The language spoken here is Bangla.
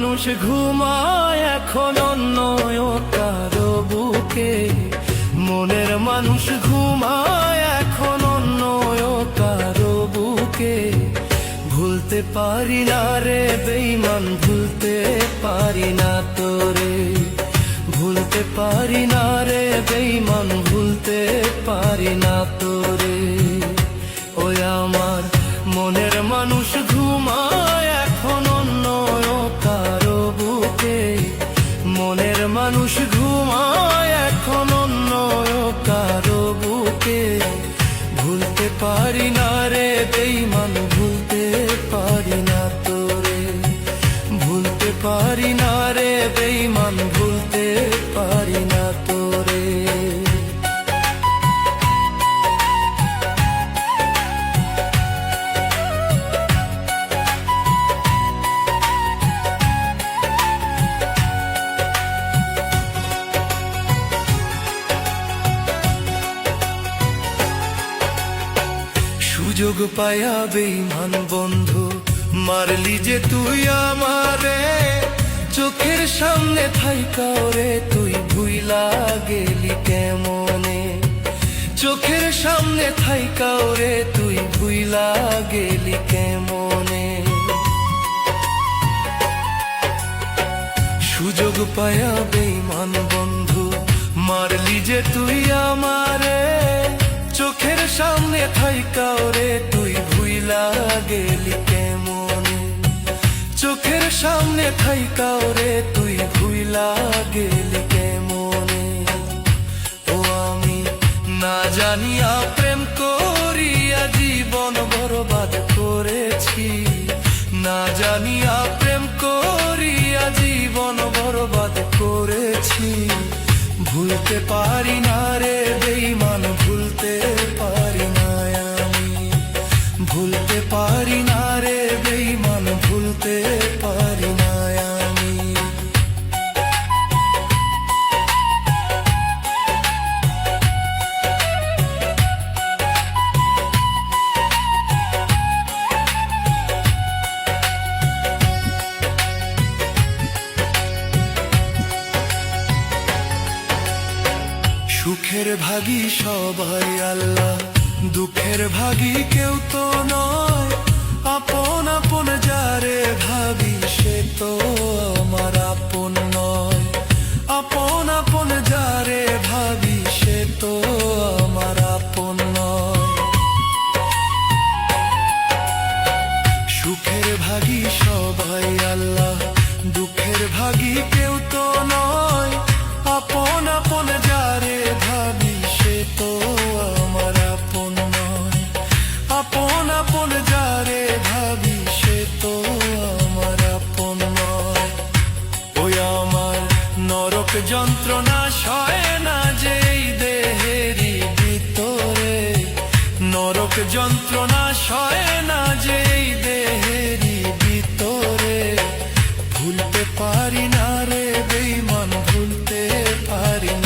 মানুষ ঘুমায় এখন অন্য কারো বুকে, মনের মানুষ ঘুমায় এখন অন্য কারো বুকে। ভুলতে পারি না রে বেঈমান, ভুলতে পারি না তোরে, ভুলতে পারি না রে বেঈমান, ভুলতে পারি না তোরে। ওই আমার মনের মানুষ ঘুমায় এখন অন্য কারো বুকে, মনের মানুষ ঘুমায় এখন অন্য কারো বুকে। ভুলতে পারি না রে বেঈমান, ভুলতে পারি না তোরে, ভুলতে পারি না রে বেঈমান, ভুলতে পারি না তোরে। সুযোগ পায়া বেঈমান বন্ধু মারলি যে তুই আমারে, চোখের সামনে থাইকা রে তুই ভুইলা গেলি কেমনে, চোখের সামনে থাইকা রে তুই ভুইলা গেলি কেমনে। সুযোগ পায়া বেঈমান বন্ধু মারলি যে তুই আমারে, চোখের সামনে থাইকা রে তুই ভুইলা গেলি কেমনে, চোখের সামনে থাইকা রে তুই ভুইলা গেলি কেমনে। ও আমি না জানিয়া প্রেম করিয়া জীবন বরবাদ করেছি, না জানিয়া প্রেম করিয়া জীবন বরবাদ করেছি। ভুলতে পারি না রে বেঈমান, ভুলতে পারি না আমি, ভুলতে পারি না রে বেঈমান, ভুলতে পারি না আমি। সুখের ভাগী সবাই আল্লাহ, দুঃখের ভাগী কেউ তো নয়। আপন আপন যারে ভাবি সে তো আমার আপন নয়, আপন আপন যারে ভাবি সে তো আমার আপন নয়। সুখের ভাগী সবাই আল্লাহ, দুঃখের ভাগী কেউ তো নয়। আপন আপন যারে ভাবি সে তো আমার আপন নয়, আপন আপন যারে ভাবি সে তো আমার আপন নয়। ওই আমার নরক যন্ত্রণা সয় না যে এই দেহেরই ভিতরে, নরক যন্ত্রণা সয় না যে এই দেহেরই ভিতরে। ভুলতে পারি না রে বেঈমান, ভুলতে পারি না।